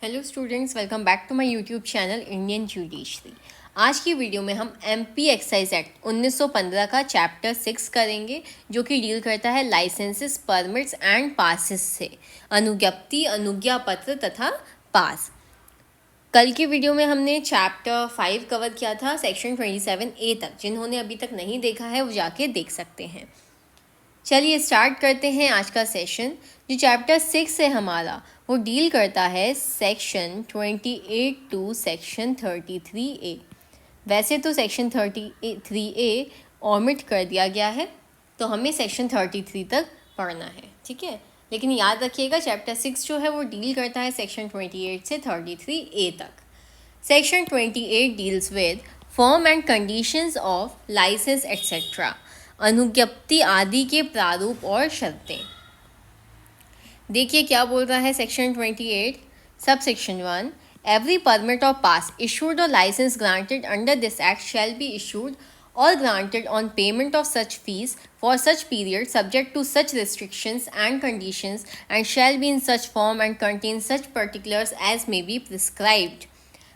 Hello students, welcome back to my YouTube channel Indian judiciary. आज की video में हम एमपी एक्साइज एक्ट 1915 का चैप्टर 6 करेंगे, जो कि डील करता है लाइसेंसेस, परमिट्स एंड पासेस से, अनुज्ञप्ति, अनुज्ञा पत्र तथा पास। कल की वीडियो में हमने चैप्टर 5 कवर किया था, सेक्शन 27A तक। जिन्होंने अभी तक नहीं देखा है वो जाके देख सकते हैं। चलिए स्टार्ट करते हैं आज का सेशन। जो चैप्टर 6 है हमारा, वो डील करता है सेक्शन 28 टू सेक्शन 33A। वैसे तो सेक्शन 33A ऑमिट कर दिया गया है, तो हमें सेक्शन 33 तक पढ़ना है, ठीक है। लेकिन याद रखिएगा चैप्टर 6 जो है वो डील करता है सेक्शन 28 से 33A तक। Section 28 deals with form and conditions of licence etcetera, अनुज्ञप्ति आदि के प्रारूप और शर्तें। देखिए क्या बोल रहा है section 28, sub section 1। Every permit और पास इशूड और licence granted under this act shall be issued or granted on payment of such fees for such period subject to such restrictions and conditions and shall be in such form and contain such particulars as may be prescribed।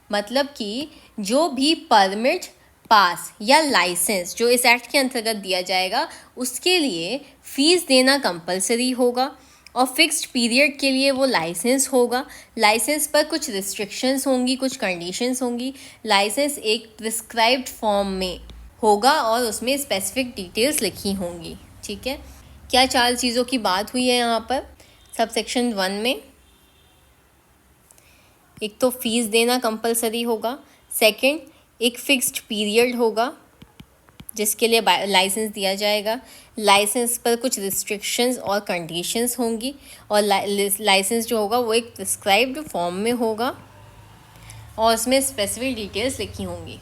मतलब कि जो भी permit, पास या licence जो इस act के अंतर्गत दिया जाएगा उसके लिए फ़ीस देना कंपलसरी होगा और फिक्स्ड पीरियड के लिए वो लाइसेंस होगा। लाइसेंस पर कुछ रिस्ट्रिक्शंस होंगी, कुछ कंडीशंस होंगी। लाइसेंस एक प्रिस्क्राइब्ड फॉर्म में होगा और उसमें स्पेसिफिक डिटेल्स लिखी होंगी, ठीक है। क्या 4 चीज़ों की बात हुई है यहाँ पर सब सेक्शन 1 में? एक तो फीस देना कंपलसरी होगा, सेकंड एक फिक्स्ड पीरियड होगा जिसके लिए लाइसेंस दिया जाएगा, लाइसेंस पर कुछ रिस्ट्रिक्शंस और कंडीशंस होंगी और लाइसेंस जो होगा वो एक प्रिस्क्राइब्ड फॉर्म में होगा और उसमें स्पेसिफिक डिटेल्स लिखी होंगी।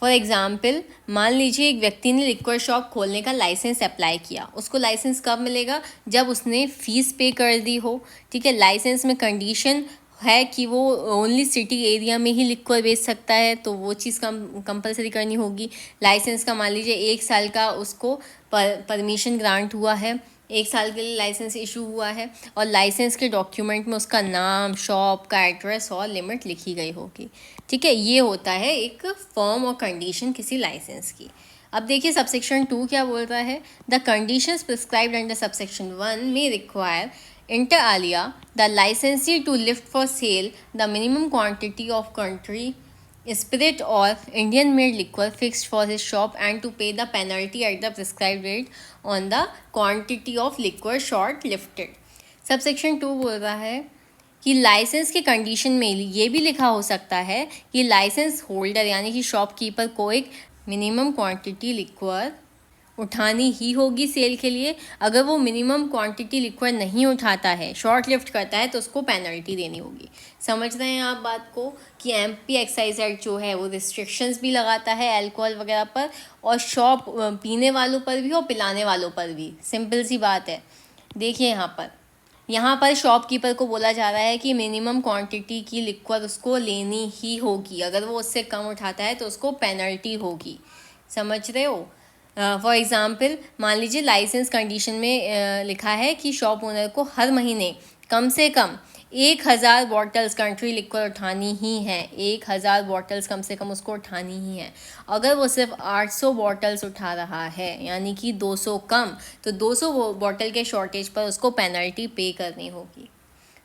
फॉर एग्ज़ाम्पल, मान लीजिए एक व्यक्ति ने लिक्वर शॉप खोलने का लाइसेंस अप्लाई किया। उसको लाइसेंस कब मिलेगा? जब उसने फ़ीस पे कर दी हो, ठीक है। लाइसेंस में कंडीशन है कि वो ओनली सिटी एरिया में ही लिक्वर बेच सकता है, तो वो चीज़ कंपलसरी करनी होगी। लाइसेंस का मान लीजिए 1 साल का उसको परमिशन ग्रांट हुआ है, 1 साल के लिए लाइसेंस इशू हुआ है और लाइसेंस के डॉक्यूमेंट में उसका नाम, शॉप का एड्रेस और लिमिट लिखी गई होगी, ठीक है। ये होता है एक फॉर्म और कंडीशन किसी लाइसेंस की। अब देखिए सबसेक्शन 2 क्या बोल रहा है। The conditions prescribed under subsection 1 में require inter alia the licensee to lift for sale the minimum quantity of country spirit or Indian made liquor fixed for his shop and to pay the penalty at the prescribed rate on the quantity of liquor short lifted। Subsection 2 बोल रहा है कि licence के condition में ये भी लिखा हो सकता है कि लाइसेंस होल्डर यानी कि शॉपकीपर को एक मिनिमम क्वांटिटी लिक्वर उठानी ही होगी सेल के लिए। अगर वो मिनिमम क्वांटिटी लिक्वर नहीं उठाता है, शॉर्ट लिफ्ट करता है, तो उसको पेनल्टी देनी होगी। समझ रहे हैं आप बात को कि एमपी एक्साइज एक्ट जो है वो रिस्ट्रिक्शंस भी लगाता है अल्कोहल वगैरह पर, और शॉप पीने वालों पर भी और पिलाने वालों पर भी। सिंपल सी बात है। देखिए यहाँ पर शॉपकीपर को बोला जा रहा है कि मिनिमम क्वांटिटी की लिक्वर उसको लेनी ही होगी। अगर वो उससे कम उठाता है तो उसको पेनल्टी होगी। समझ रहे हो? फॉर एग्ज़ाम्पल, मान लीजिए लाइसेंस कंडीशन में लिखा है कि शॉप ओनर को हर महीने कम से कम 1000 बॉटल्स कंट्री लिक्वर उठानी ही है। 1000 बॉटल्स कम से कम उसको उठानी ही है। अगर वो सिर्फ 800 बॉटल्स उठा रहा है यानी कि 200 कम, तो 200 बॉटल के शॉर्टेज पर उसको पेनल्टी पे करनी होगी।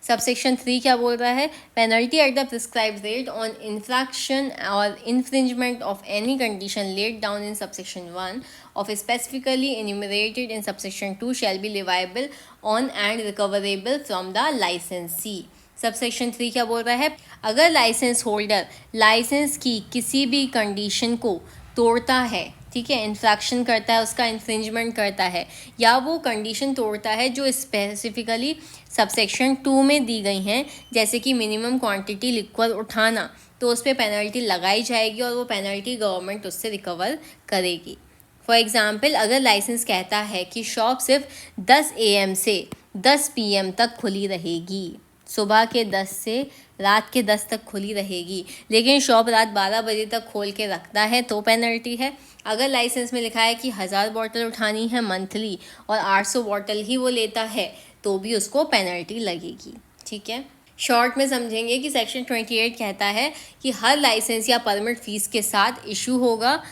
सबसेक्शन 3 क्या बोल रहा है? Penalty at the prescribed rate on infraction or infringement of any condition laid down in subsection 1 of specifically enumerated in subsection 2 shall be leviable on and recoverable from the licensee। Subsection 3 क्या बोल रहा है? अगर licence holder licence की किसी भी condition को तोड़ता है, ठीक है, इन्फ्रैक्शन करता है, उसका इन्फ्रिंजमेंट करता है, या वो कंडीशन तोड़ता है जो स्पेसिफिकली सबसेक्शन 2 में दी गई हैं, जैसे कि मिनिमम क्वांटिटी लिक्वर उठाना, तो उस पर पेनल्टी लगाई जाएगी और वो पेनल्टी गवर्नमेंट उससे रिकवर करेगी। फॉर एग्ज़ाम्पल, अगर लाइसेंस कहता है कि शॉप सिर्फ 10 AM से 10 PM तक खुली रहेगी, सुबह के 10 से रात के 10 तक खुली रहेगी, लेकिन शॉप रात 12 बजे तक खोल के रखता है तो पेनल्टी है। अगर लाइसेंस में लिखा है कि 1000 बॉटल उठानी है मंथली और 800 बॉटल ही वो लेता है, तो भी उसको पेनल्टी लगेगी, ठीक है। शॉर्ट में समझेंगे कि सेक्शन 28 कहता है कि हर लाइसेंस या परमिट फीस के साथ इशू होगा,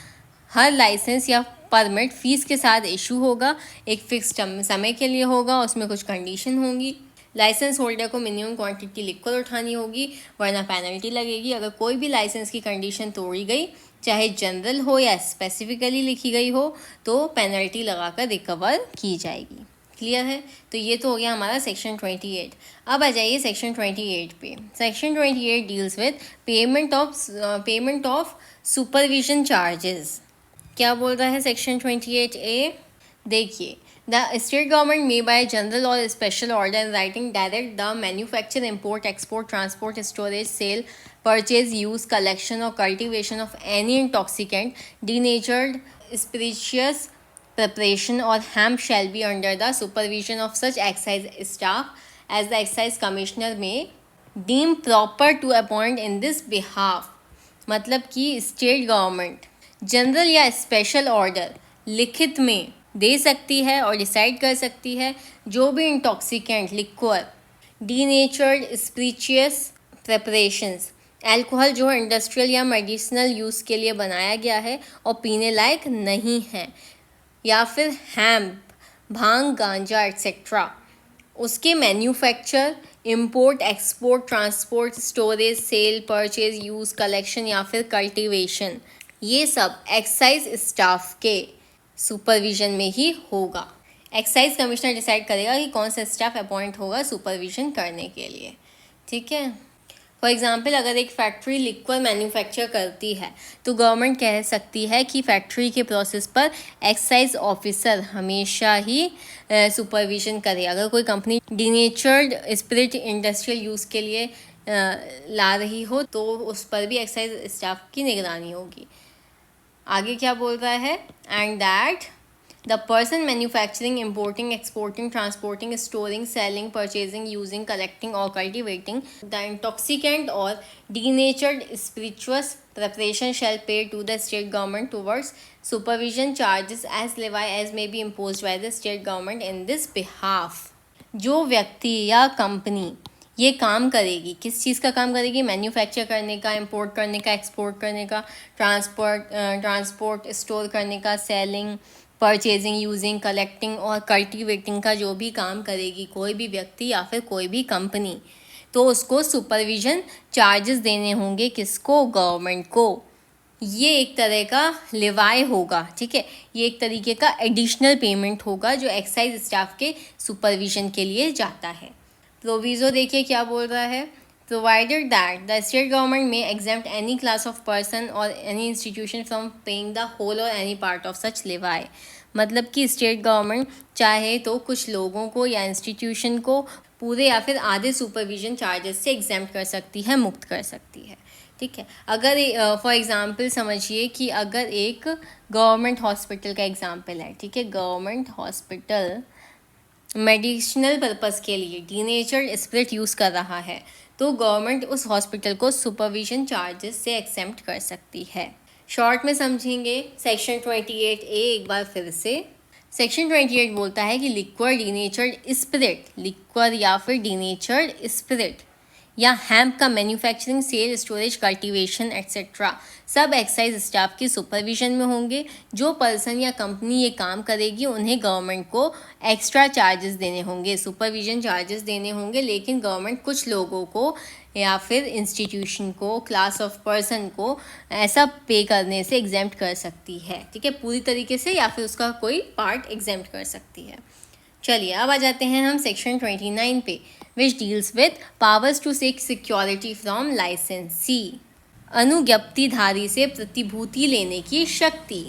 हर लाइसेंस या परमिट फीस के साथ इशू होगा, एक फिक्स समय के लिए होगा, उसमें कुछ कंडीशन होंगी। लाइसेंस होल्डर को मिनिमम क्वांटिटी लिखकर उठानी होगी वरना पेनल्टी लगेगी। अगर कोई भी लाइसेंस की कंडीशन तोड़ी गई, चाहे जनरल हो या स्पेसिफिकली लिखी गई हो, तो पेनल्टी लगाकर रिकवर की जाएगी। क्लियर है? तो ये तो हो गया हमारा सेक्शन 28। अब आ जाइए सेक्शन 28 पे। Section 28 deals with payment of supervision charges. क्या बोल रहा है सेक्शन 28A? देखिए, the state government may by general or special order in writing direct the manufacture, import, export, transport, storage, sale, purchase, use, collection or cultivation of any intoxicant, denatured spirituous preparation or hemp shall be under the supervision of such excise staff as the excise commissioner may deem proper to appoint in this behalf। मतलब कि state government general या special order लिखित में दे सकती है और decide कर सकती है जो भी intoxicant, liquor, denatured spirituous preparations, alcohol जो इंडस्ट्रियल या मेडिसिनल यूज़ के लिए बनाया गया है और पीने लायक नहीं है, या फिर हैम्प, भांग, गांजा एक्सेट्रा, उसके manufacture, import, export, transport, storage, sale, purchase, use, collection या फिर कल्टीवेशन, ये सब एक्साइज स्टाफ के सुपरविजन में ही होगा। एक्साइज कमिश्नर डिसाइड करेगा कि कौन सा स्टाफ अपॉइंट होगा सुपरविजन करने के लिए। ठीक है? फॉर एग्जाम्पल, अगर एक फैक्ट्री लिक्विड मैन्युफैक्चर करती है तो गवर्नमेंट कह सकती है कि फैक्ट्री के प्रोसेस पर एक्साइज ऑफिसर हमेशा ही सुपरविजन करे। अगर कोई company denatured spirit industrial use के लिए ला रही हो तो उस पर भी एक्साइज स्टाफ की निगरानी होगी। आगे क्या बोल रहा है? And that the person manufacturing, importing, exporting, transporting, storing, selling, purchasing, using, collecting or cultivating the intoxicant or denatured spirituous preparation shall pay to the state government towards supervision charges as levy as may be imposed by the state government in this behalf। जो व्यक्ति या company ये काम करेगी, किस चीज़ का काम करेगी? मैन्युफैक्चर करने का, इंपोर्ट करने का, एक्सपोर्ट करने का, ट्रांसपोर्ट स्टोर करने का, सेलिंग, परचेजिंग, यूजिंग, कलेक्टिंग और कल्टीवेटिंग का जो भी काम करेगी कोई भी व्यक्ति या फिर कोई भी कंपनी, तो उसको सुपरविजन चार्जेस देने होंगे। किसको? गवर्नमेंट को। ये एक तरह का लेवाई होगा। ठीक है? ये एक तरीके का एडिशनल पेमेंट होगा जो एक्साइज स्टाफ के सुपरविजन के लिए जाता है। प्रोविज़ो देखिए क्या बोल रहा है। provided that the state government may exempt any class of person or any institution from paying the whole or any part of such levy। मतलब कि स्टेट गवर्नमेंट चाहे तो कुछ लोगों को या इंस्टीट्यूशन को पूरे या फिर आधे सुपरविजन चार्जेस से एग्जेम्प्ट कर सकती है, मुक्त कर सकती है। ठीक है? अगर फॉर एग्जांपल समझिए कि अगर एक गवर्नमेंट हॉस्पिटल का एग्जांपल है, ठीक है, गवर्नमेंट हॉस्पिटल मेडिसिनल पर्पस के लिए डीनेचर्ड स्पिरिट यूज़ कर रहा है तो गवर्नमेंट उस हॉस्पिटल को सुपरविजन चार्जेस से एक्सेम्प्ट कर सकती है। शॉर्ट में समझेंगे सेक्शन 28A एक बार फिर से। सेक्शन 28 बोलता है कि लिक्विड डीनेचर्ड स्पिरिट, लिक्विड या फिर डीनेचर्ड स्पिरिट या हैम्प का manufacturing, sale, storage, cultivation etcetera सब एक्साइज स्टाफ के सुपरविजन में होंगे। जो पर्सन या कंपनी ये काम करेगी उन्हें गवर्नमेंट को एक्स्ट्रा चार्जेस देने होंगे, सुपरविजन चार्जेस देने होंगे, लेकिन गवर्नमेंट कुछ लोगों को या फिर इंस्टीट्यूशन को, क्लास ऑफ पर्सन को ऐसा पे करने से एग्जेम्प्ट कर सकती है। ठीक है? पूरी तरीके से या फिर उसका कोई पार्ट एग्जेम्प्ट कर सकती है। चलिए अब आ जाते हैं हम सेक्शन 29 पे, which deals with powers to seek security from licensee. अनुज्ञप्तिधारी से प्रतिभूति लेने की शक्ति।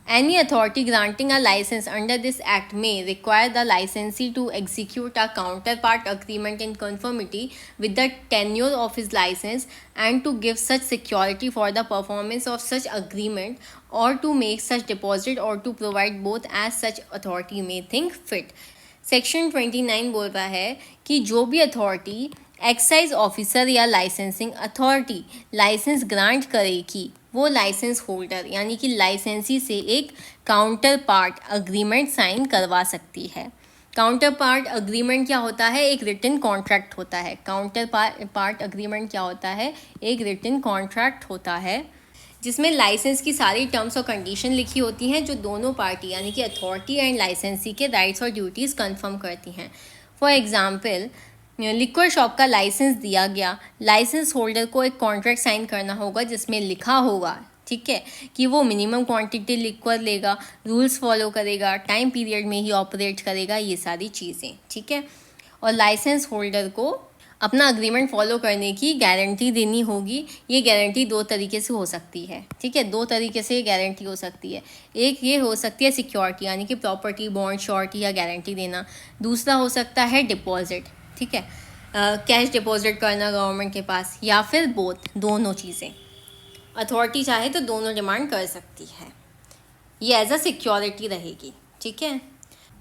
Any authority granting a license under this act may require the licensee to execute a counterpart agreement in conformity with the tenure of his license and to give such security for the performance of such agreement or to make such deposit or to provide both as such authority may think fit। Section 29 बोल रहा है कि जो भी authority excise officer या licensing authority licence grant करेगी वो licence holder यानी कि लाइसेंसी से एक काउंटर पार्ट अग्रीमेंट साइन करवा सकती है काउंटर पार्ट अग्रीमेंट क्या होता है? एक रिटन कॉन्ट्रैक्ट होता है। काउंटर पार्ट अग्रीमेंट क्या होता है? एक रिटन कॉन्ट्रैक्ट होता है जिसमें लाइसेंस की सारी टर्म्स और कंडीशन लिखी होती हैं जो दोनों पार्टी यानी कि अथॉरिटी एंड लाइसेंसी के राइट्स और ड्यूटीज़ कंफर्म करती हैं। फॉर एग्जांपल, लिक्वर शॉप का लाइसेंस दिया गया, लाइसेंस होल्डर को एक कॉन्ट्रैक्ट साइन करना होगा जिसमें लिखा होगा, ठीक है, कि वो मिनिमम क्वांटिटी लिक्वर लेगा, रूल्स फॉलो करेगा, टाइम पीरियड में ही ऑपरेट करेगा, ये सारी चीज़ें, ठीक है। और लाइसेंस होल्डर को अपना अग्रीमेंट फॉलो करने की गारंटी देनी होगी। ये गारंटी दो तरीके से हो सकती है, ठीक है, दो तरीके से ये गारंटी हो सकती है। एक ये हो सकती है सिक्योरिटी यानी कि प्रॉपर्टी, बॉन्ड, श्योरिटी या गारंटी देना। दूसरा हो सकता है डिपॉजिट, ठीक है, कैश डिपॉजिट करना गवर्नमेंट के पास, या फिर बोथ, दोनों चीज़ें। अथॉरिटी चाहे तो दोनों डिमांड कर सकती है, ये एज अ सिक्योरिटी रहेगी, ठीक है।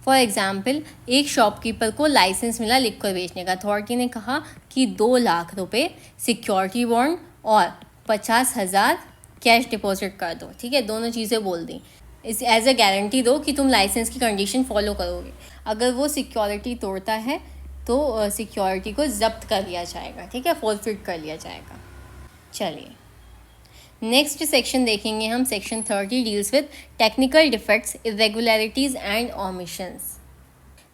फॉर एग्जाम्पल, एक शॉपकीपर को लाइसेंस मिला लिक्वर बेचने का। अथॉरिटी ने कहा कि 2 लाख रुपए सिक्योरिटी बॉन्ड और 50,000 कैश डिपॉजिट कर दो, ठीक है, दोनों चीज़ें बोल दी। इस एज अ गारंटी दो कि तुम लाइसेंस की कंडीशन फॉलो करोगे। अगर वो सिक्योरिटी तोड़ता है तो सिक्योरिटी को जब्त कर लिया जाएगा, ठीक है, फोरफिट कर लिया जाएगा। चलिए नेक्स्ट सेक्शन देखेंगे हम। Section 30 deals with technical defects, irregularities and omissions.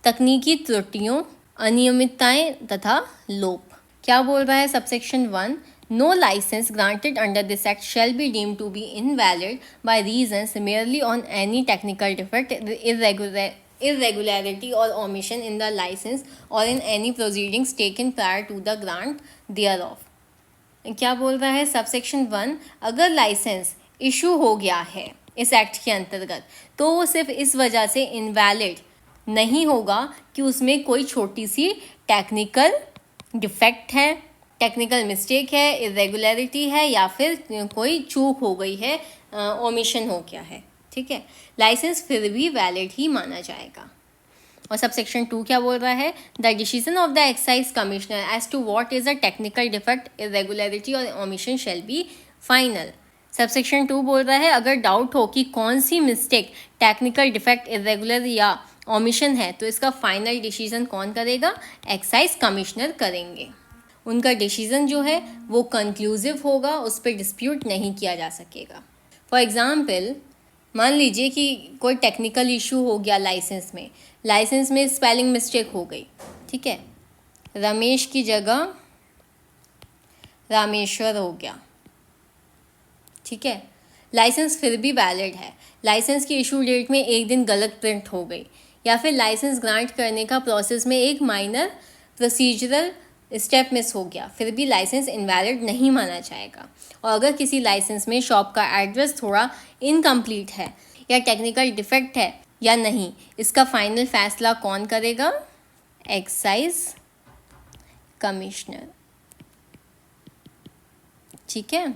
तकनीकी त्रुटियों, अनियमितताएं तथा लोप। क्या बोल रहा है subsection 1? No licence granted under this act shall be deemed to be invalid by reasons merely on any technical defect, irregularity or omission in the license or in any proceedings taken prior to the grant thereof। क्या बोल रहा है subsection 1? अगर license issue हो गया है इस act के अंतर्गत तो वो सिर्फ इस वजह से इनवैलिड नहीं होगा कि उसमें कोई छोटी सी टेक्निकल डिफेक्ट है, टेक्निकल मिस्टेक है, इरेगुलरिटी है, या फिर कोई चूक हो गई है, ओमिशन हो गया है, ठीक है, लाइसेंस फिर भी वैलिड ही माना जाएगा। और सबसेक्शन 2 क्या बोल रहा है? The decision of the excise commissioner as to what is a technical defect, irregularity or omission shall be final. Subsection 2 बोल रहा है अगर डाउट हो कि कौन सी मिस्टेक, टेक्निकल डिफेक्ट, इरेगुलर या ओमिशन है तो इसका फाइनल डिसीजन कौन करेगा? एक्साइज कमिश्नर करेंगे। उनका डिसीजन जो है वो कंक्लूसिव होगा, उस पर डिस्प्यूट नहीं किया जा सकेगा। फॉर एग्जाम्पल, मान लीजिए कि कोई टेक्निकल इशू हो गया लाइसेंस में स्पेलिंग मिस्टेक हो गई, ठीक है, रमेश की जगह रामेश्वर हो गया, ठीक है, लाइसेंस फिर भी वैलिड है। लाइसेंस की इशू डेट में एक दिन गलत प्रिंट हो गई, या फिर लाइसेंस ग्रांट करने का प्रोसेस में एक माइनर प्रोसीजरल स्टेप मिस हो गया, फिर भी लाइसेंस इनवैलिड नहीं माना जाएगा। और अगर किसी लाइसेंस में शॉप का एड्रेस थोड़ा इनकम्प्लीट है या टेक्निकल डिफेक्ट है या नहीं, इसका फाइनल फैसला कौन करेगा? एक्साइज कमिश्नर, ठीक है।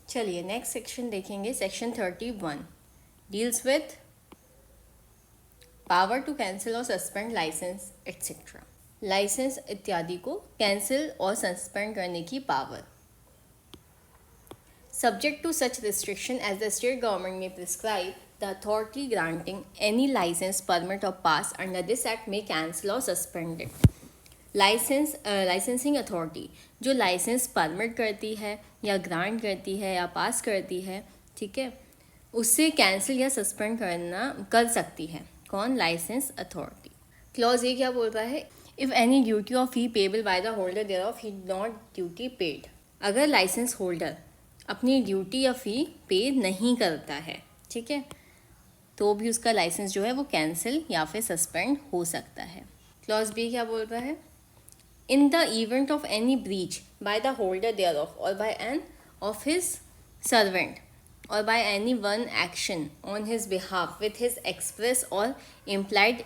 चलिए नेक्स्ट सेक्शन देखेंगे। Section 31 deals with power to cancel और सस्पेंड लाइसेंस एट्सेट्रा। लाइसेंस इत्यादि को कैंसिल और सस्पेंड करने की power. Subject to such restriction as the state government may prescribe, the authority granting any license, permit or pass under this act may cancel or suspend it. Licensing authority जो licence permit करती है या grant करती है या पास करती है, ठीक है, उससे कैंसिल या सस्पेंड कर सकती है। कौन? Licence authority. क्लॉज ये क्या बोल रहा है? If any duty or fee payable by the holder thereof he not duty paid. अगर लाइसेंस होल्डर अपनी ड्यूटी या फ़ी पे नहीं करता है, ठीक है, तो भी उसका लाइसेंस जो है वो कैंसिल या फिर सस्पेंड हो सकता है। क्लॉज बी क्या बोल रहा है? In the event of any breach by the holder there of or by an of his servant or by any one action on his behalf with his express or implied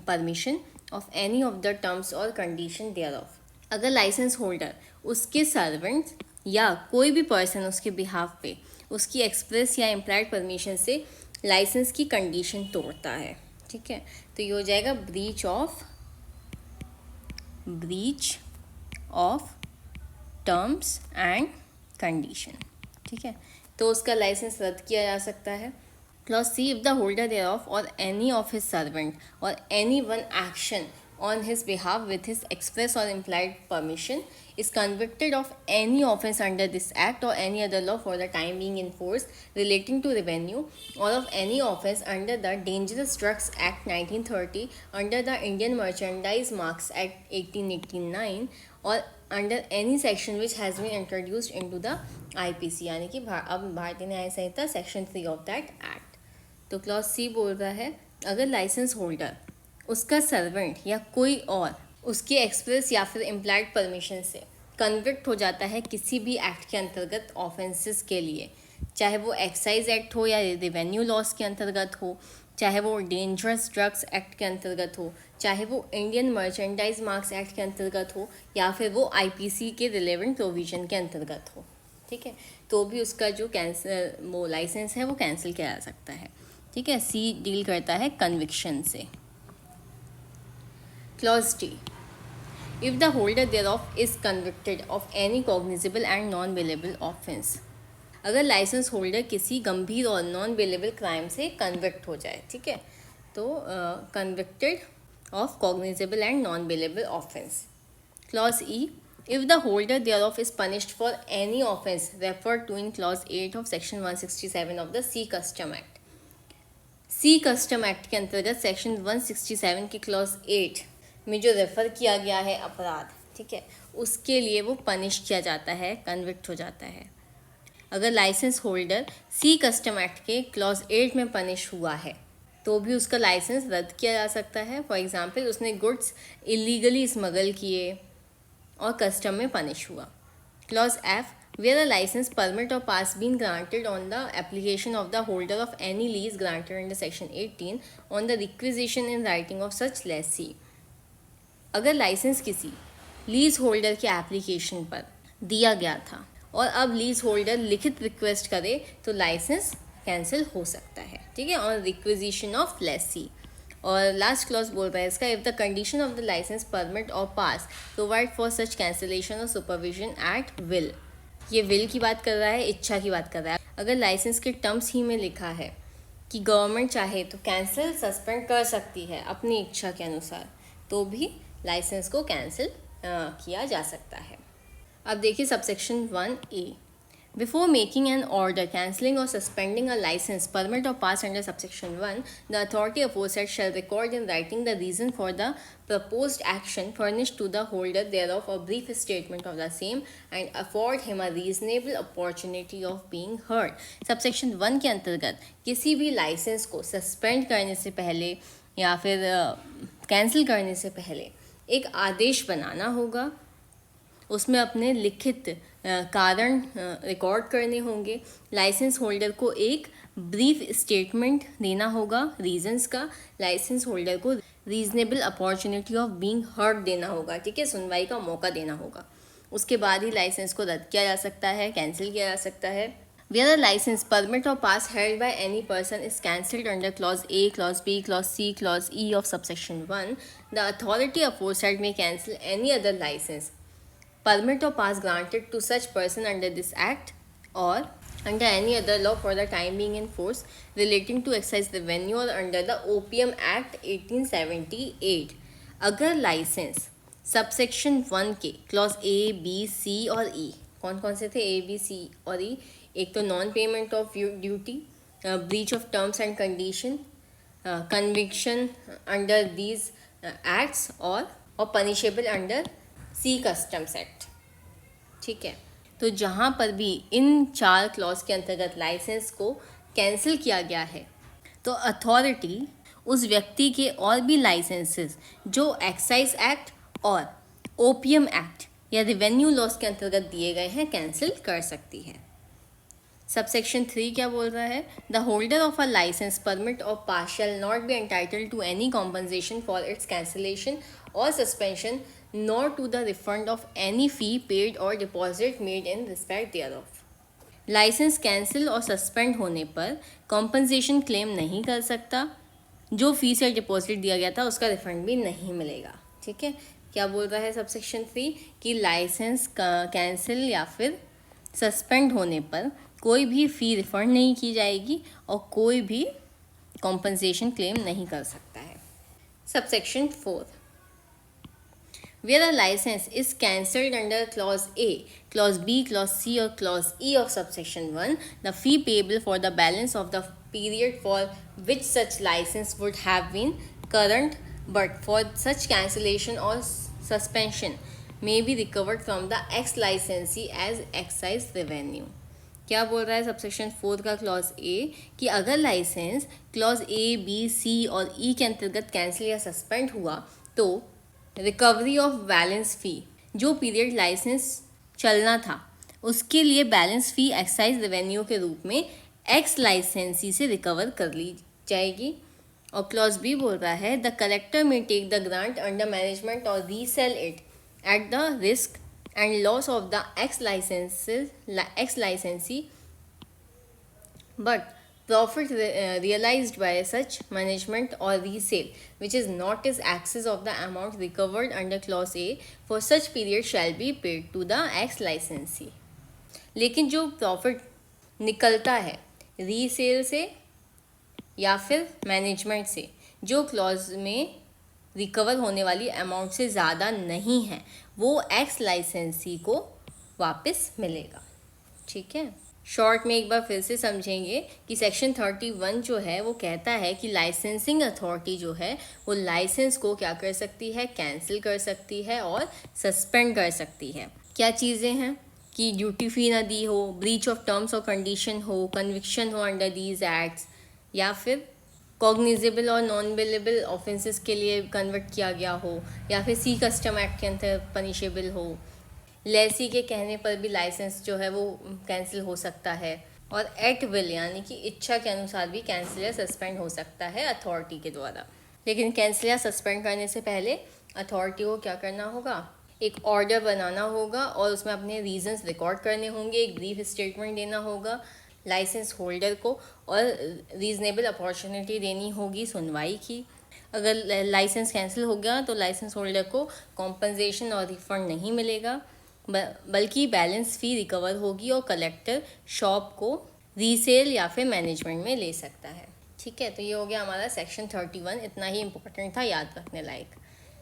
permission of any of the terms or condition there of. अगर licence holder उसके servants या कोई भी person उसके behalf पे उसकी express या implied permission से लाइसेंस की कंडीशन तोड़ता है, ठीक है, तो ये हो जाएगा breach of terms and condition, ठीक है, तो उसका लाइसेंस रद्द किया जा सकता है। Clause C, if the holder thereof or any of his servant or any one action on his behalf with his express or implied permission is convicted of any offence under this act or any other law for the time being in force relating to revenue, or of any offence under the Dangerous Drugs Act 1930, under the Indian Merchandise Marks Act 1889, or under any section which has been introduced into the IPC, यानी कि अब भारतीय न्याय संहिता section 3 of that act. तो clause C बोल रहा है अगर लाइसेंस होल्डर, उसका सर्वेंट या कोई और उसके एक्सप्रेस या फिर इम्प्लाइड परमिशन से कन्विक्ट हो जाता है किसी भी एक्ट के अंतर्गत ऑफेंसेस के लिए, चाहे वो एक्साइज एक्ट हो या रेवेन्यू लॉस के अंतर्गत हो, चाहे वो डेंजरस ड्रग्स एक्ट के अंतर्गत हो, चाहे वो इंडियन मर्चेंडाइज मार्क्स एक्ट के अंतर्गत हो, या फिर वो आईपीसी के रिलेवेंट प्रोविजन के अंतर्गत हो, ठीक है, तो भी उसका जो कैंसिल वो लाइसेंस है वो कैंसिल किया जा सकता है। ठीक है, सी डील करता है कन्विक्शन से। Clause D, if the holder thereof is convicted of any cognizable and non bailable offence, अगर लाइसेंस होल्डर किसी गंभीर और नॉन बेलेबल क्राइम से कन्विक्ट हो जाए, ठीक है, तो convicted of cognizable and non bailable offence. Clause E, if the holder thereof is punished for any offence referred to in clause 8 of section 167 of the C Custom Act, C Custom Act के अंतर्गत section 167 के clause 8 में जो refer किया गया है अपराध, ठीक है, उसके लिए वो पनिश किया जाता है, कन्विक्ट हो जाता है। अगर लाइसेंस होल्डर सी कस्टम एक्ट के क्लॉज 8 में पनिश हुआ है तो भी उसका लाइसेंस रद्द किया जा सकता है। फॉर एग्जाम्पल, उसने गुड्स इलीगली स्मगल किए और कस्टम में पनिश हुआ। Clause F, where a licence permit और pass been granted on the application of the holder of any lease granted under section 18 on the requisition in writing of such lessee, अगर licence किसी lease holder के application पर दिया गया था और अब लीज होल्डर लिखित रिक्वेस्ट करे तो लाइसेंस कैंसिल हो सकता है, ठीक है, ऑन रिक्विजिशन ऑफ लेसी। और लास्ट क्लॉज बोल रहा है इसका, if the condition of the licence permit और pass provide for such cancellation और सुपरविजन एट विल, ये विल की बात कर रहा है, इच्छा की बात कर रहा है। अगर लाइसेंस के टर्म्स ही में लिखा है कि गवर्नमेंट चाहे तो कैंसिल सस्पेंड कर सकती है अपनी इच्छा के अनुसार, तो भी लाइसेंस को कैंसिल किया जा सकता है। अब देखिए subsection 1A, Before making an order cancelling or suspending a license, permit or pass under subsection 1, the authority aforesaid shall record in writing the reason for the proposed action, furnish to the holder thereof a brief statement of the same, and afford him a reasonable opportunity of being heard. Subsection 1 के अंतर्गत किसी भी licence को suspend करने से पहले या फिर कैंसिल करने से पहले एक आदेश बनाना होगा, उसमें अपने लिखित कारण रिकॉर्ड करने होंगे, लाइसेंस होल्डर को एक ब्रीफ स्टेटमेंट देना होगा रीजंस का, लाइसेंस होल्डर को reasonable opportunity of being heard देना होगा, ठीक है, सुनवाई का मौका देना होगा। उसके बाद ही लाइसेंस को रद्द किया जा सकता है, कैंसिल किया जा सकता है। Where a license, permit or pass held by any person is cancelled under clause A, clause B, clause C, clause E of subsection 1, the authority aforesaid may cancel any other license, permit or pass granted to such person under this act or under any other law for the time being in force relating to excise revenue or under the OPM Act 1878। अगर licence subsection 1 के clause A, B, C और E, कौन कौन से थे A, B, C और E, एक तो non payment of duty, breach of terms and condition, conviction under these acts और पनिशेबल अंडर सी कस्टम्स एक्ट, ठीक है, तो जहाँ पर भी इन 4 क्लॉज के अंतर्गत लाइसेंस को कैंसिल किया गया है तो अथॉरिटी उस व्यक्ति के और भी लाइसेंसेस जो एक्साइज एक्ट और ओपीएम एक्ट या रेवेन्यू लॉस के अंतर्गत दिए गए हैं कैंसिल कर सकती है। सबसेक्शन 3 क्या बोल रहा है, the holder of a licence permit और pass shall not be entitled to any compensation for its cancellation or suspension nor to the refund of any fee paid or deposit made in respect thereof. Licence cancel और suspend होने पर compensation claim नहीं कर सकता, जो fees या deposit दिया गया था उसका रिफंड भी नहीं मिलेगा, ठीक है। क्या बोल रहा है सबसेक्शन 3 कि लाइसेंस कैंसिल या फिर सस्पेंड होने पर कोई भी फ़ी रिफंड नहीं की जाएगी और कोई भी कॉम्पनसेशन क्लेम नहीं कर सकता है। Subsection 4, where a license is cancelled under clause A, clause B, clause C or clause E of subsection 1, the fee payable for the balance of the period for which such license would have been current but for such cancellation or suspension may be recovered from the ex licensee as excise revenue। क्या बोल रहा है subsection 4 का clause A कि अगर licence clause A B C और E के अंतर्गत कैंसिल या सस्पेंड हुआ तो रिकवरी ऑफ बैलेंस फ़ी, जो पीरियड लाइसेंस चलना था उसके लिए बैलेंस फ़ी एक्साइज रेवेन्यू के रूप में एक्स लाइसेंसी से रिकवर कर ली जाएगी। और क्लॉज बी बोल रहा है the collector may take the grant under management or resell it at the risk and loss of the ex-licensee, but profit realized by such management or resale which is not in excess of the amount recovered under clause A for such period shall be paid to the ex-licensee। लेकिन जो profit निकलता है resale से या फिर management से, जो clause में रिकवर होने वाली अमाउंट से ज़्यादा नहीं है, वो एक्स लाइसेंसी को वापस मिलेगा। ठीक है, शॉर्ट में एक बार फिर से समझेंगे कि सेक्शन 31 जो है वो कहता है कि लाइसेंसिंग अथॉरिटी जो है वो लाइसेंस को क्या कर सकती है, कैंसिल कर सकती है और सस्पेंड कर सकती है। क्या चीज़ें हैं कि ड्यूटी फी ना दी हो, breach of terms or condition हो, कन्विक्शन हो अंडर दीज एक्ट्स, या फिर कॉग्निजेबल और नॉन बिलेबल ऑफेंसेस के लिए कन्वर्ट किया गया हो, या फिर सी कस्टम एक्ट के अंदर पनिशेबल हो, लेसी के कहने पर भी लाइसेंस जो है वो कैंसिल हो सकता है, और एट विल यानी कि इच्छा के अनुसार भी कैंसिल या सस्पेंड हो सकता है अथॉरिटी के द्वारा। लेकिन कैंसिल या सस्पेंड करने से पहले अथॉरिटी को क्या करना होगा, एक ऑर्डर बनाना होगा और उसमें अपने रीजंस रिकॉर्ड करने होंगे, एक ब्रीफ स्टेटमेंट देना होगा लाइसेंस होल्डर को और रीज़नेबल अपॉर्चुनिटी देनी होगी सुनवाई की। अगर लाइसेंस कैंसिल हो गया तो लाइसेंस होल्डर को कॉम्पनसेशन और रिफंड नहीं मिलेगा, बल्कि बैलेंस फ़ी रिकवर होगी और कलेक्टर शॉप को रीसेल या फिर मैनेजमेंट में ले सकता है। ठीक है, तो ये हो गया हमारा सेक्शन 31, इतना ही इम्पोर्टेंट था, याद रखने लायक।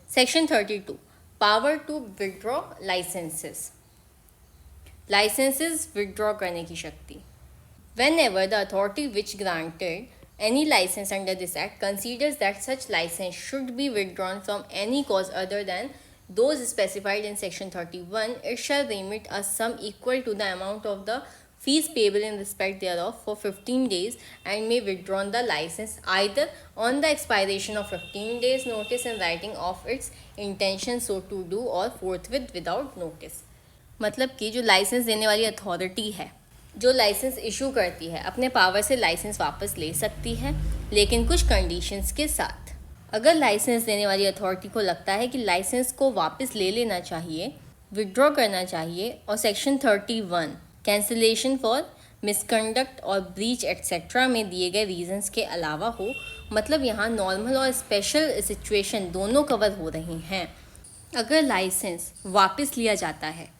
Section 32, power to withdraw licences, licences withdraw करने की शक्ति। Whenever the authority which granted any license under this act considers that such license should be withdrawn from any cause other than those specified in section 31, it shall remit a sum equal to the amount of the fees payable in respect thereof for 15 days and may withdraw the license either on the expiration of 15 days notice in writing of its intention so to do or forthwith without notice। मतलब कि जो licence देने वाली authority है, जो license issue करती है, अपने पावर से लाइसेंस वापस ले सकती है, लेकिन कुछ कंडीशंस के साथ। अगर लाइसेंस देने वाली अथॉरिटी को लगता है कि लाइसेंस को वापस ले लेना चाहिए, विड्रॉ करना चाहिए, और सेक्शन 31 कैंसिलेशन फॉर मिसकंडक्ट और ब्रीच एट्सेट्रा में दिए गए रीजंस के अलावा हो, मतलब यहाँ नॉर्मल और स्पेशल सिचुएशन दोनों कवर हो रही हैं। अगर लाइसेंस वापस लिया जाता है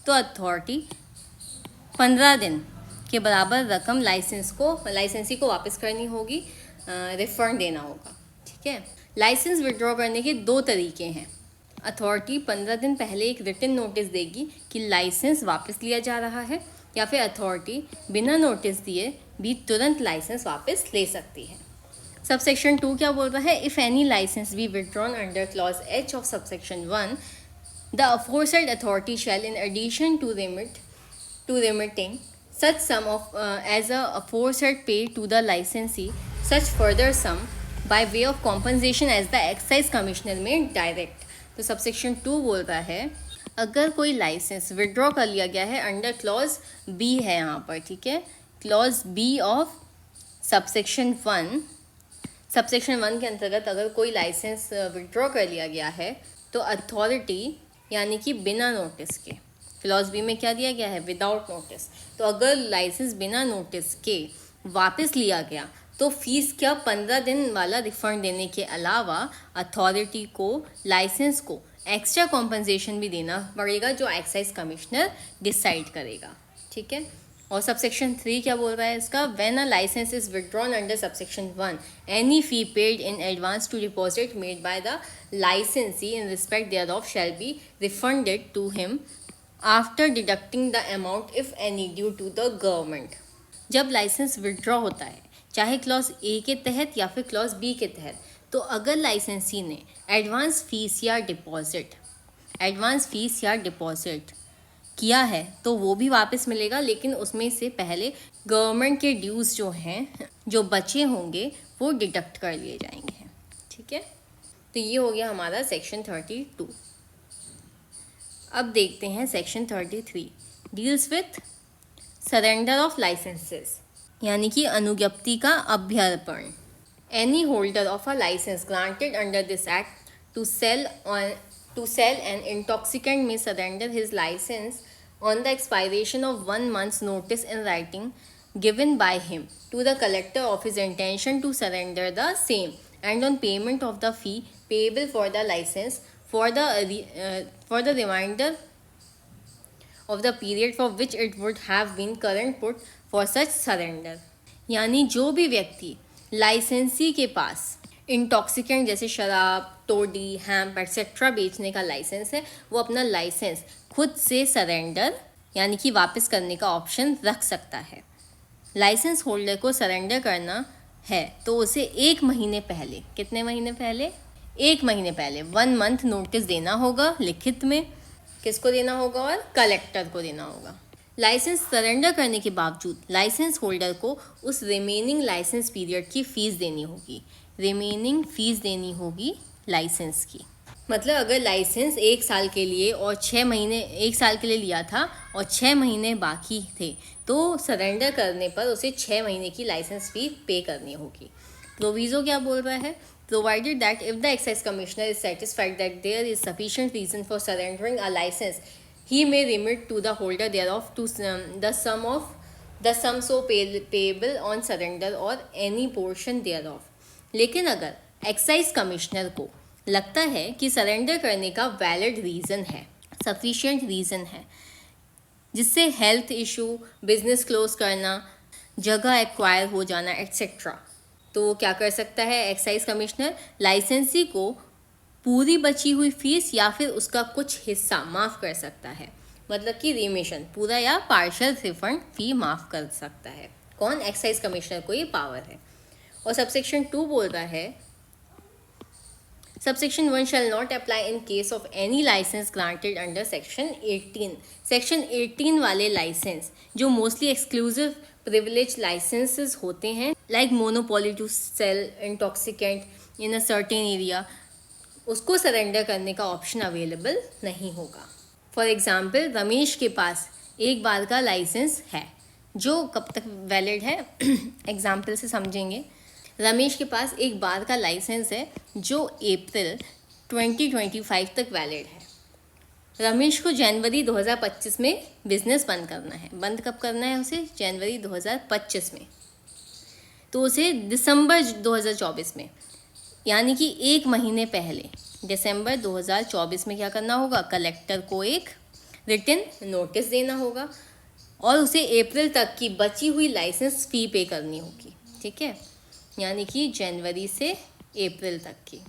तो अथॉरिटी 15 दिन के बराबर रकम लाइसेंसी को वापस करनी होगी, रिफंड देना होगा। ठीक है, लाइसेंस विड्रॉ करने के 2 तरीके हैं। अथॉरिटी 15 दिन पहले एक रिटन नोटिस देगी कि लाइसेंस वापस लिया जा रहा है, या फिर अथॉरिटी बिना नोटिस दिए भी तुरंत लाइसेंस वापस ले सकती है। सबसेक्शन 2 क्या बोल रहा है, if any licence be withdrawn under clause H of subsection 1, the aforesaid authority shall in addition to remitting such sum of as a aforesaid pay to the licensee, such further sum by way of compensation as the excise commissioner में direct। तो subsection 2 बोल रहा है अगर कोई licence withdraw कर लिया गया है अंडर क्लॉज बी है यहाँ पर, ठीक है, clause B of subsection 1, subsection 1 के अंतर्गत अगर कोई लाइसेंस विड्रॉ कर लिया गया है तो अथॉरिटी यानी कि बिना नोटिस के, क्लॉज बी में क्या दिया गया है, विदाउट नोटिस, तो अगर लाइसेंस बिना नोटिस के वापस लिया गया तो फीस क्या 15 दिन वाला रिफंड देने के अलावा अथॉरिटी को लाइसेंस को एक्स्ट्रा कॉम्पनसेशन भी देना पड़ेगा, जो एक्साइज कमिश्नर डिसाइड करेगा। ठीक है। और सबसेक्शन 3 क्या बोल रहा है इसका, when a licence is withdrawn under subsection 1 any fee paid in advance to deposit made by the licensee in respect thereof shall be refunded to him after deducting the amount if any due to the government. जब licence withdraw होता है, चाहे clause A के तहत या फिर clause B के तहत, तो अगर लाइसेंसी ने एडवांस फीस या डिपॉजिट किया है तो वो भी वापस मिलेगा, लेकिन उसमें से पहले गवर्नमेंट के ड्यूज़ जो हैं, जो बचे होंगे, वो डिडक्ट कर लिए जाएंगे। ठीक है, तो ये हो गया हमारा सेक्शन 32। अब देखते हैं section 33 deals with surrender of licences, यानी कि अनुज्ञप्ति का अभ्यर्पण। Any holder of a licence granted under this act to sell an intoxicant may surrender his license on the expiration of 1 month's notice in writing given by him to the collector of his intention to surrender the same, and on payment of the fee payable for the license for the remainder of the period for which it would have been current put for such surrender। यानी जो भी व्यक्ति लाइसेंसी के पास intoxicant जैसे शराब, Todi, hemp etcetera बेचने का लाइसेंस है, वो अपना लाइसेंस खुद से सरेंडर यानी कि वापस करने का ऑप्शन रख सकता है। लाइसेंस होल्डर को सरेंडर करना है तो उसे 1 महीने पहले, कितने महीने पहले, 1 महीने पहले 1 मंथ नोटिस देना होगा लिखित में। किसको देना होगा, और कलेक्टर को देना होगा। लाइसेंस सरेंडर करने के बावजूद लाइसेंस होल्डर को उस रिमेनिंग लाइसेंस पीरियड की फ़ीस देनी होगी, लाइसेंस की। मतलब अगर लाइसेंस 1 साल के लिए और 6 महीने 1 साल के लिए लिया था और 6 महीने बाकी थे, तो सरेंडर करने पर उसे 6 महीने की लाइसेंस फी पे करनी होगी। प्रोविज़ो क्या बोल रहा है, provided that if the excise commissioner is satisfied that there is sufficient reason for surrendering a licence, he may remit to the holder thereof to the sum so payable on surrender or any portion thereof। लेकिन अगर excise commissioner को लगता है कि surrender करने का valid reason है, sufficient reason है, जिससे हेल्थ इशू, बिजनेस क्लोज करना, जगह एक्वायर हो जाना एट्सेट्रा, तो वो क्या कर सकता है, एक्साइज कमिश्नर लाइसेंसी को पूरी बची हुई फीस या फिर उसका कुछ हिस्सा माफ़ कर सकता है। मतलब कि रिमिशन, पूरा या पार्शियल रिफंड फी माफ़ कर सकता है। कौन, एक्साइज कमिश्नर को ये पावर है। और सबसेक्शन 2 बोल रहा है, subsection 1 shall not apply in case of any licence granted under section 18। Section 18 वाले लाइसेंस जो मोस्टली एक्सक्लूसिव प्रिविलेज लाइसेंसेस होते हैं, like monopoly to sell intoxicant in a certain area, उसको सरेंडर करने का ऑप्शन अवेलेबल नहीं होगा। फॉर एग्ज़ाम्पल, रमेश के पास एक बार का लाइसेंस है जो कब तक वैलिड है, एग्जाम्पल से समझेंगे। रमेश के पास एक बार का लाइसेंस है जो अप्रैल 2025 तक वैलिड है। रमेश को जनवरी 2025 में बिजनेस बंद करना है। बंद कब करना है उसे, जनवरी 2025 में, तो उसे दिसंबर 2024 में, यानी कि 1 महीने पहले दिसंबर 2024 में क्या करना होगा, कलेक्टर को एक रिटन नोटिस देना होगा और उसे अप्रैल तक की बची हुई लाइसेंस फ़ी पे करनी होगी। ठीक है, यानी कि जनवरी से अप्रैल तक की।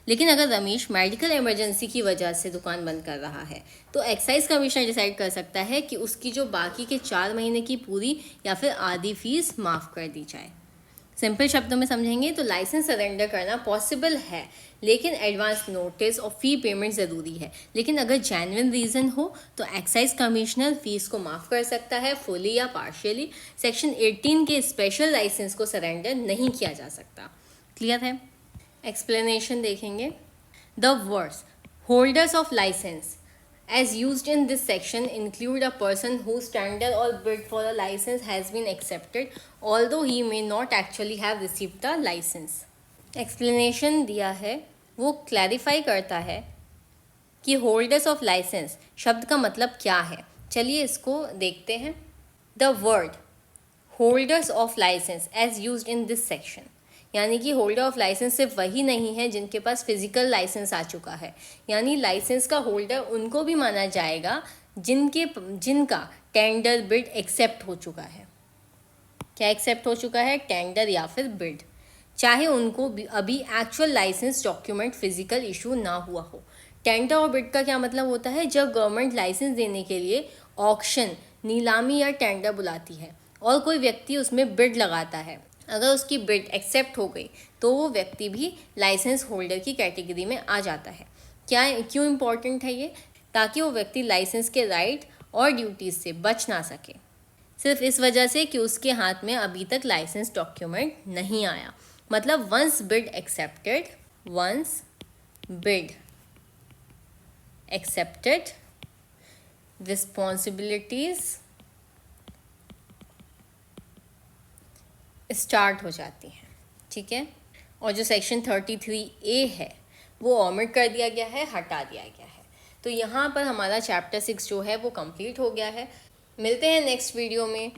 लेकिन अगर रमेश मेडिकल इमरजेंसी की वजह से दुकान बंद कर रहा है, तो एक्साइज कमिश्नर डिसाइड कर सकता है कि उसकी जो बाकी के 4 महीने की पूरी या फिर आधी फीस माफ़ कर दी जाए। सिंपल शब्दों में समझेंगे तो लाइसेंस सरेंडर करना पॉसिबल है, लेकिन एडवांस नोटिस और फ़ी पेमेंट ज़रूरी है। लेकिन अगर जेन्युइन रीज़न हो तो एक्साइज कमिश्नर फ़ीस को माफ़ कर सकता है, फुली या पार्शियली। सेक्शन 18 के स्पेशल लाइसेंस को सरेंडर नहीं किया जा सकता। क्लियर है। एक्सप्लेनेशन देखेंगे। The words holders of licence as used in this section include a person whose tender or bid for a license has been accepted, although he may not actually have received the license। Explanation दिया है, वो clarify करता है कि holders of licence शब्द का मतलब क्या है। चलिए इसको देखते हैं। The word holders of licence as used in this section, यानी कि होल्डर ऑफ लाइसेंस सिर्फ वही नहीं है जिनके पास फिजिकल लाइसेंस आ चुका है, यानी लाइसेंस का होल्डर उनको भी माना जाएगा जिनका टेंडर बिड एक्सेप्ट हो चुका है। क्या एक्सेप्ट हो चुका है? टेंडर या फिर बिड, चाहे उनको अभी actual licence document physical issue ना हुआ हो। टेंडर और बिड का क्या मतलब होता है? जब गवर्नमेंट लाइसेंस देने के लिए ऑक्शन, नीलामी या टेंडर बुलाती है और कोई व्यक्ति उसमें बिड लगाता है, अगर उसकी बिड एक्सेप्ट हो गई तो वो व्यक्ति भी लाइसेंस होल्डर की कैटेगरी में आ जाता है। क्यों इम्पोर्टेंट है ये? ताकि वो व्यक्ति लाइसेंस के राइट और ड्यूटीज से बच ना सके, सिर्फ इस वजह से कि उसके हाथ में अभी तक लाइसेंस डॉक्यूमेंट नहीं आया। मतलब once bid accepted responsibilities start हो जाती हैं। ठीक है, और जो सेक्शन 33A है वो ऑमिट कर दिया गया है, हटा दिया गया है। तो यहाँ पर हमारा चैप्टर 6 जो है वो कंप्लीट हो गया है। मिलते हैं नेक्स्ट वीडियो में।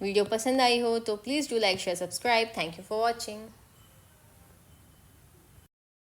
वीडियो पसंद आई हो तो please do like share subscribe. Thank you for watching.